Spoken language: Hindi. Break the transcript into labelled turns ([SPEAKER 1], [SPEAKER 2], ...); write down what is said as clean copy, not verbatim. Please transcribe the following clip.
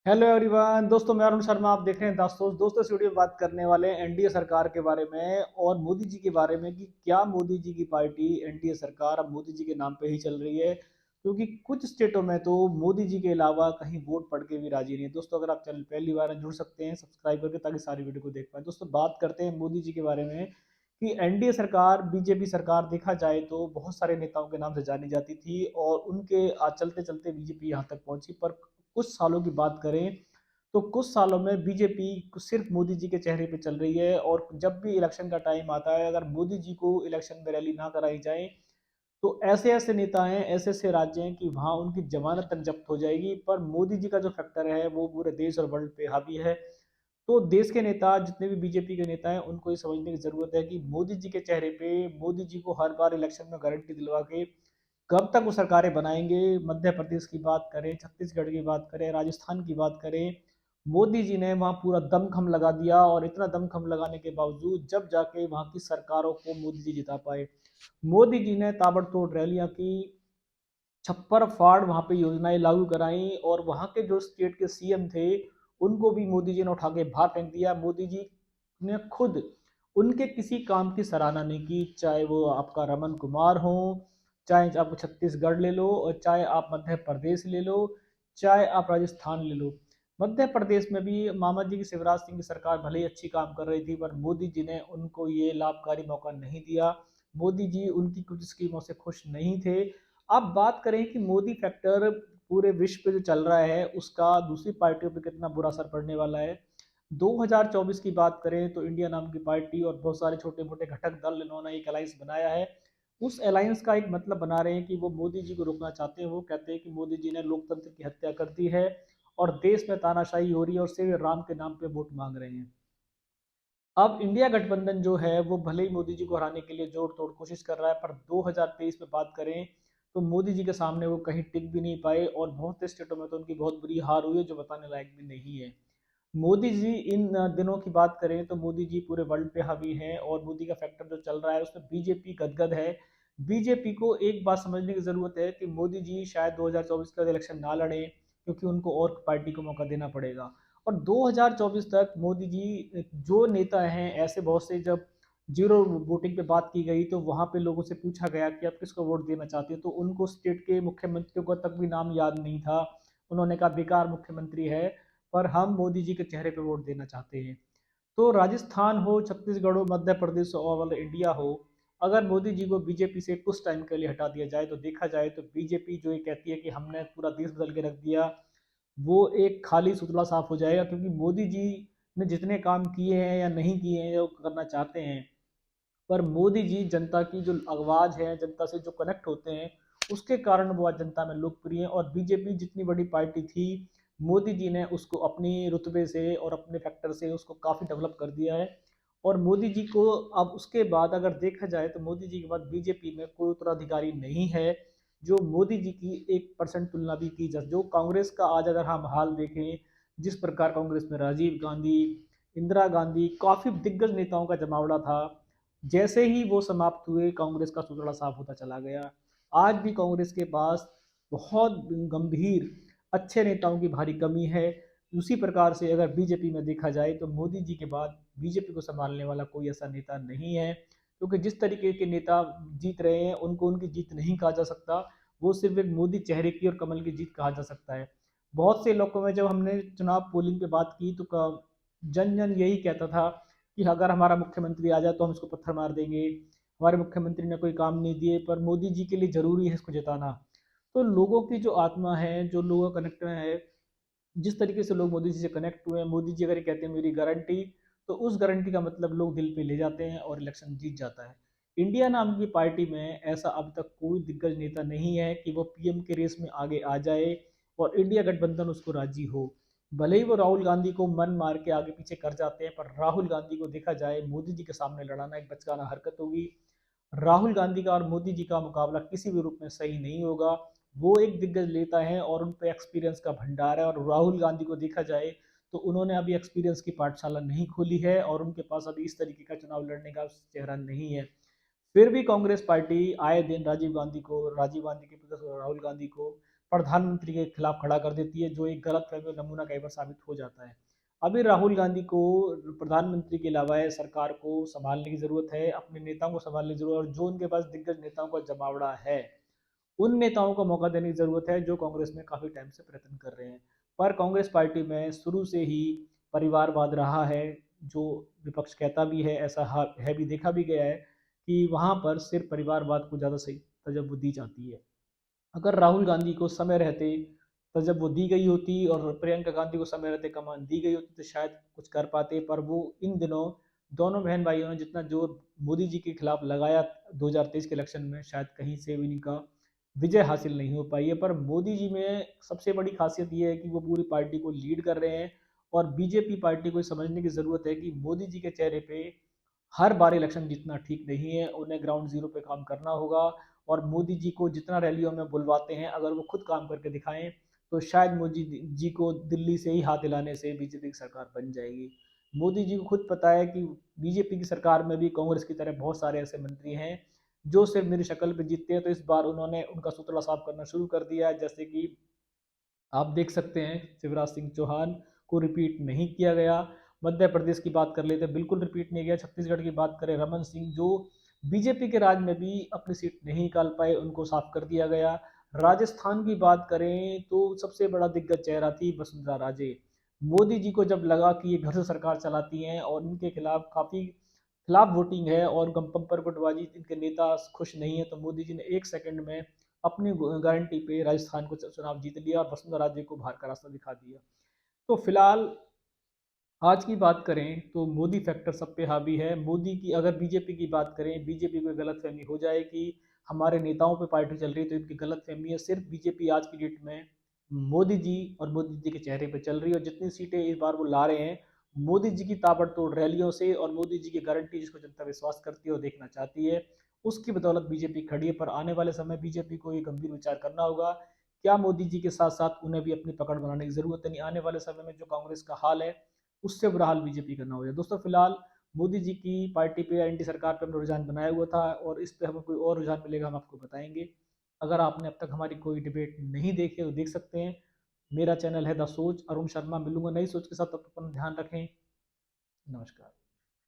[SPEAKER 1] हेलो एवरीवन दोस्तों, मैं अरुण शर्मा। आप देख रहे हैं दोस्तों इस वीडियो में बात करने वाले हैं एनडीए सरकार के बारे में और मोदी जी के बारे में कि क्या मोदी जी की पार्टी एनडीए सरकार अब मोदी जी के नाम पे ही चल रही है, क्योंकि कुछ स्टेटों में तो मोदी जी के अलावा कहीं वोट पड़ के भी राजी नहीं है। दोस्तों, अगर आप चैनल पहली बार हैं, जुड़ सकते हैं सब्सक्राइब करके ताकि सारी वीडियो को देख पाए। दोस्तों, बात करते हैं मोदी जी के बारे में कि एनडीए सरकार बीजेपी सरकार देखा जाए तो बहुत सारे नेताओं के नाम से जानी जाती थी और उनके चलते चलते बीजेपी यहाँ तक पहुंची। पर कुछ सालों की बात करें तो कुछ सालों में बीजेपी सिर्फ मोदी जी के चेहरे पे चल रही है और जब भी इलेक्शन का टाइम आता है, अगर मोदी जी को इलेक्शन में रैली ना कराई जाए तो ऐसे ऐसे नेता हैं, ऐसे ऐसे राज्य हैं कि वहां उनकी जमानत तक जब्त हो जाएगी। पर मोदी जी का जो फैक्टर है वो पूरे देश और वर्ल्ड पे हावी है। तो देश के नेता, जितने भी बीजेपी के नेता हैं, उनको ये समझने की जरूरत है कि मोदी जी के चेहरे पे मोदी जी को हर बार इलेक्शन में गारंटी दिलवा के कब तक वो सरकारें बनाएंगे। मध्य प्रदेश की बात करें, छत्तीसगढ़ की बात करें, राजस्थान की बात करें, मोदी जी ने वहां पूरा दमखम लगा दिया और इतना दमखम लगाने के बावजूद जब जाके वहां की सरकारों को मोदी जी जिता पाए। मोदी जी ने ताबड़तोड़ रैलियां की, छप्पर फाड़ वहां पे योजनाएं लागू कराई और वहां के जो स्टेट के सीएम थे उनको भी मोदी जी ने उठा के बाहर फेंक दिया। मोदी जी ने खुद उनके किसी काम की सराहना नहीं की, चाहे वो आपका रमन कुमार हो, चाहे आप छत्तीसगढ़ ले लो और चाहे आप मध्य प्रदेश ले लो, चाहे आप राजस्थान ले लो। मध्य प्रदेश में भी मामा जी की शिवराज सिंह की सरकार भले ही अच्छी काम कर रही थी, पर मोदी जी ने उनको ये लाभकारी मौका नहीं दिया। मोदी जी उनकी कुछ स्कीमों से खुश नहीं थे। अब बात करें कि मोदी फैक्टर पूरे विश्व पे जो चल रहा है उसका दूसरी पार्टियों पे कितना बुरा असर पड़ने वाला है। 2024 की बात करें तो इंडिया नाम की पार्टी और बहुत सारे छोटे मोटे घटक दल इन्होंने एक अलायंस बनाया है। उस अलायंस का एक मतलब बना रहे हैं कि वो मोदी जी को रोकना चाहते हैं। वो कहते हैं कि मोदी जी ने लोकतंत्र की हत्या कर दी है और देश में तानाशाही हो रही है और सिर्फ राम के नाम पे वोट मांग रहे हैं। अब इंडिया गठबंधन जो है वो भले ही मोदी जी को हराने के लिए जोड़ तोड़ कोशिश कर रहा है, पर 2023 में बात करें तो मोदी जी के सामने वो कहीं टिक भी नहीं पाए और बहुत से स्टेटों में तो उनकी बहुत बुरी हार हुई है जो बताने लायक भी नहीं है। मोदी जी इन दिनों की बात करें तो मोदी जी पूरे वर्ल्ड पे हावी हैं और मोदी का फैक्टर जो चल रहा है उसमें बीजेपी गदगद है। बीजेपी को एक बात समझने की जरूरत है कि मोदी जी शायद 2024 का इलेक्शन ना लड़े, क्योंकि उनको और पार्टी को मौका देना पड़ेगा। और 2024 तक मोदी जी जो नेता हैं ऐसे बहुत से, जब जीरो वोटिंग पे बात की गई तो वहां पे लोगों से पूछा गया कि आप किसको वोट देना चाहते हो, तो उनको स्टेट के मुख्यमंत्रियों का तक भी नाम याद नहीं था। उन्होंने कहा बेकार मुख्यमंत्री है, पर हम मोदी जी के चेहरे पे वोट देना चाहते हैं। तो राजस्थान हो, छत्तीसगढ़ हो, मध्य प्रदेश हो और इंडिया हो, अगर मोदी जी को बीजेपी से कुछ टाइम के लिए हटा दिया जाए तो देखा जाए तो बीजेपी जो ये कहती है कि हमने पूरा देश बदल के रख दिया, वो एक खाली सुतला साफ हो जाएगा। क्योंकि मोदी जी ने जितने काम किए हैं या नहीं किए हैं या करना चाहते हैं, पर मोदी जी जनता की जो आवाज है, जनता से जो कनेक्ट होते हैं, उसके कारण वो आज जनता में लोकप्रिय है। और बीजेपी जितनी बड़ी पार्टी थी, मोदी जी ने उसको अपनी रुतबे से और अपने फैक्टर से उसको काफ़ी डेवलप कर दिया है। और मोदी जी को अब उसके बाद अगर देखा जाए तो मोदी जी के बाद बीजेपी में कोई उत्तराधिकारी नहीं है जो मोदी जी की 1% तुलना भी की जा। जो कांग्रेस का आज अगर हम हाल देखें, जिस प्रकार कांग्रेस में राजीव गांधी, इंदिरा गांधी, काफ़ी दिग्गज नेताओं का जमावड़ा था, जैसे ही वो समाप्त हुए कांग्रेस का सुतड़ा साफ होता चला गया। आज भी कांग्रेस के पास बहुत गंभीर अच्छे नेताओं की भारी कमी है। उसी प्रकार से अगर बीजेपी में देखा जाए तो मोदी जी के बाद बीजेपी को संभालने वाला कोई ऐसा नेता नहीं है, क्योंकि जिस तरीके के नेता जीत रहे हैं उनको उनकी जीत नहीं कहा जा सकता। वो सिर्फ एक मोदी चेहरे की और कमल की जीत कहा जा सकता है। बहुत से लोगों में जब हमने चुनाव पोलिंग पे बात की तो जन जन यही कहता था कि अगर हमारा मुख्यमंत्री आ जाए तो हम इसको पत्थर मार देंगे, हमारे मुख्यमंत्री ने कोई काम नहीं दिए, पर मोदी जी के लिए जरूरी है इसको जिताना। तो लोगों की जो आत्मा है, जो लोगों का कनेक्ट है, जिस तरीके से लोग मोदी जी से कनेक्ट हुए हैं, मोदी जी अगर ये कहते हैं मेरी गारंटी, तो उस गारंटी का मतलब लोग दिल पे ले जाते हैं और इलेक्शन जीत जाता है। इंडिया नाम की पार्टी में ऐसा अब तक कोई दिग्गज नेता नहीं है कि वो पीएम के रेस में आगे आ जाए और इंडिया गठबंधन उसको राजी हो। भले ही वो राहुल गांधी को मन मार के आगे पीछे कर जाते हैं, पर राहुल गांधी को देखा जाए मोदी जी के सामने लड़ाना एक बचकाना हरकत होगी। राहुल गांधी का और मोदी जी का मुकाबला किसी भी रूप में सही नहीं होगा। वो एक दिग्गज नेता है और उन पे एक्सपीरियंस का भंडार है, और राहुल गांधी को देखा जाए तो उन्होंने अभी एक्सपीरियंस की पाठशाला नहीं खोली है और उनके पास अभी इस तरीके का चुनाव लड़ने का चेहरा नहीं है। फिर भी कांग्रेस पार्टी आए दिन राजीव गांधी के पुत्र राहुल गांधी को प्रधानमंत्री के खिलाफ खड़ा कर देती है, जो एक गलत फहमी और नमूना कई बार साबित हो जाता है। अभी राहुल गांधी को प्रधानमंत्री के अलावा सरकार को संभालने की जरूरत है, अपने नेताओं को संभालने की जरूरत है, और जो उनके पास दिग्गज नेताओं का जमावड़ा है उन नेताओं को मौका देने की जरूरत है जो कांग्रेस में काफी टाइम से प्रयत्न कर रहे हैं। पर कांग्रेस पार्टी में शुरू से ही परिवारवाद रहा है, जो विपक्ष कहता भी है, ऐसा है भी, देखा भी गया है कि वहां पर सिर्फ परिवारवाद को ज्यादा सही तवज्जो दी जाती है। अगर राहुल गांधी को समय रहते तवज्जो दी गई होती और प्रियंका गांधी को समय रहते कमान दी गई होती तो शायद कुछ कर पाते, पर वो इन दिनों दोनों बहन भाइयों ने जितना जोर मोदी जी के खिलाफ लगाया 2023 के इलेक्शन में, शायद कहीं से भी इनका विजय हासिल नहीं हो पाई है। पर मोदी जी में सबसे बड़ी खासियत ये है कि वो पूरी पार्टी को लीड कर रहे हैं, और बीजेपी पार्टी को समझने की जरूरत है कि मोदी जी के चेहरे पे हर बार इलेक्शन जीतना ठीक नहीं है, उन्हें ग्राउंड जीरो पे काम करना होगा। और मोदी जी को जितना रैलियों में बुलवाते हैं, अगर वो खुद काम करके दिखाएं तो शायद मोदी जी को दिल्ली से ही हाथ हिलाने से बीजेपी की सरकार बन जाएगी। मोदी जी को खुद पता है कि बीजेपी की सरकार में भी कांग्रेस की तरह बहुत सारे ऐसे मंत्री हैं जो सिर्फ मेरी शक्ल पे जीतते हैं, तो इस बार उन्होंने उनका सुतला साफ करना शुरू कर दिया है। जैसे कि आप देख सकते हैं, शिवराज सिंह चौहान को रिपीट नहीं किया गया। मध्य प्रदेश की बात कर लेते हैं, बिल्कुल रिपीट नहीं किया। छत्तीसगढ़ की बात करें, रमन सिंह जो बीजेपी के राज में भी अपनी सीट नहीं निकाल पाए, उनको साफ कर दिया गया। राजस्थान की बात करें तो सबसे बड़ा दिग्गज चेहरा थी वसुंधरा राजे। मोदी जी को जब लगा कि ये घर से सरकार चलाती हैं और इनके खिलाफ काफी खिलाफ वोटिंग है और बम्पर गुटबाजी, इनके नेता खुश नहीं है, तो मोदी जी ने एक सेकंड में अपनी गारंटी पे राजस्थान को चुनाव जीत लिया और वसुंधरा राजे को बाहर का रास्ता दिखा दिया। तो फिलहाल आज की बात करें तो मोदी फैक्टर सब पे हावी है। मोदी की, अगर बीजेपी की बात करें, बीजेपी को गलत फहमी हो जाए कि हमारे नेताओं पे पार्टी चल रही है, तो इनकी गलत फहमी है। सिर्फ बीजेपी आज की डेट में मोदी जी और मोदी जी के चेहरे पे चल रही है, और जितनी सीटें इस बार वो ला रहे हैं मोदी जी की ताबड़तोड़ रैलियों से और मोदी जी की गारंटी जिसको जनता विश्वास करती है और देखना चाहती है, उसकी बदौलत बीजेपी खड़ी है। पर आने वाले समय बीजेपी को ये गंभीर विचार करना होगा, क्या मोदी जी के साथ साथ उन्हें भी अपनी पकड़ बनाने की जरूरत है। नहीं, आने वाले समय में जो कांग्रेस का हाल है उससे बुरा हाल बीजेपी का ना हो जाए। दोस्तों फिलहाल मोदी जी की पार्टी पे, एनडी सरकार पे हमने रुझान बनाया हुआ था, और इस पे हमें कोई और रुझान मिलेगा हम आपको बताएंगे। अगर आपने अब तक हमारी कोई डिबेट नहीं देखी है तो देख सकते हैं। मेरा चैनल है द सोच, अरुण शर्मा। मिलूंगा नई सोच के साथ, तब तक अपना ध्यान रखें। नमस्कार।